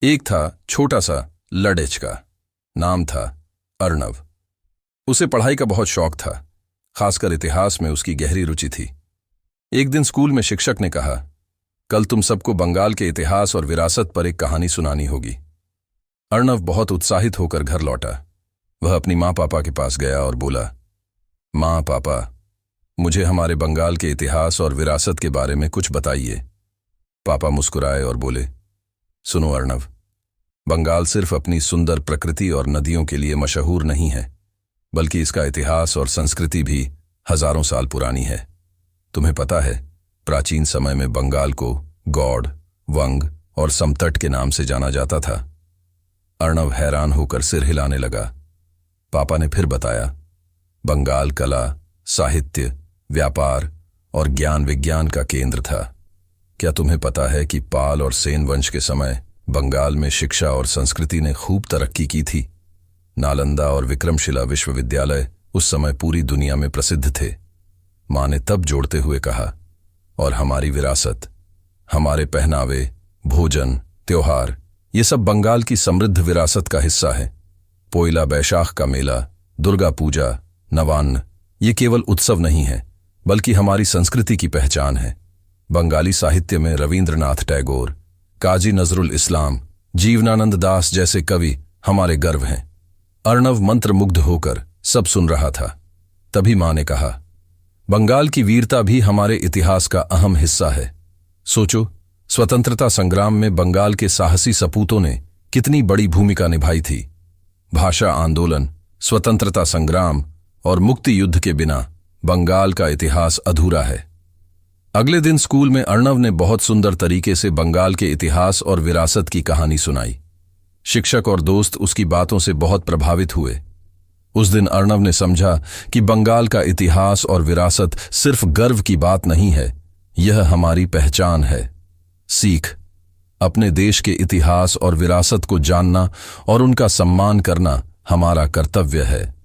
एक था छोटा सा लड़ेच का। नाम था अर्णव। उसे पढ़ाई का बहुत शौक था, खासकर इतिहास में उसकी गहरी रुचि थी। एक दिन स्कूल में शिक्षक ने कहा, कल तुम सबको बंगाल के इतिहास और विरासत पर एक कहानी सुनानी होगी। अर्णव बहुत उत्साहित होकर घर लौटा। वह अपनी माँ पापा के पास गया और बोला, माँ पापा, मुझे हमारे बंगाल के इतिहास और विरासत के बारे में कुछ बताइए। पापा मुस्कुराए और बोले, सुनो अर्णव, बंगाल सिर्फ अपनी सुंदर प्रकृति और नदियों के लिए मशहूर नहीं है, बल्कि इसका इतिहास और संस्कृति भी हजारों साल पुरानी है। तुम्हें पता है, प्राचीन समय में बंगाल को गौड़, वंग और समतट के नाम से जाना जाता था। अर्णव हैरान होकर सिर हिलाने लगा। पापा ने फिर बताया, बंगाल कला, साहित्य, व्यापार और ज्ञान विज्ञान का केंद्र था। क्या तुम्हें पता है कि पाल और सेन वंश के समय बंगाल में शिक्षा और संस्कृति ने खूब तरक्की की थी। नालंदा और विक्रमशिला विश्वविद्यालय उस समय पूरी दुनिया में प्रसिद्ध थे। माँ ने तब जोड़ते हुए कहा, और हमारी विरासत, हमारे पहनावे, भोजन, त्योहार, ये सब बंगाल की समृद्ध विरासत का हिस्सा है। पोइला बैशाख का मेला, दुर्गा पूजा, नवान्न, ये केवल उत्सव नहीं है, बल्कि हमारी संस्कृति की पहचान है। बंगाली साहित्य में रविंद्रनाथ टैगोर, काजी नजरुल इस्लाम, जीवनानंद दास जैसे कवि हमारे गर्व हैं। अर्णव मंत्रमुग्ध होकर सब सुन रहा था। तभी माँ ने कहा, बंगाल की वीरता भी हमारे इतिहास का अहम हिस्सा है। सोचो, स्वतंत्रता संग्राम में बंगाल के साहसी सपूतों ने कितनी बड़ी भूमिका निभाई थी। भाषा आंदोलन, स्वतंत्रता संग्राम और मुक्ति युद्ध के बिना बंगाल का इतिहास अधूरा है। अगले दिन स्कूल में अर्णव ने बहुत सुंदर तरीके से बंगाल के इतिहास और विरासत की कहानी सुनाई। शिक्षक और दोस्त उसकी बातों से बहुत प्रभावित हुए। उस दिन अर्णव ने समझा कि बंगाल का इतिहास और विरासत सिर्फ गर्व की बात नहीं है, यह हमारी पहचान है। सीख, अपने देश के इतिहास और विरासत को जानना और उनका सम्मान करना हमारा कर्तव्य है।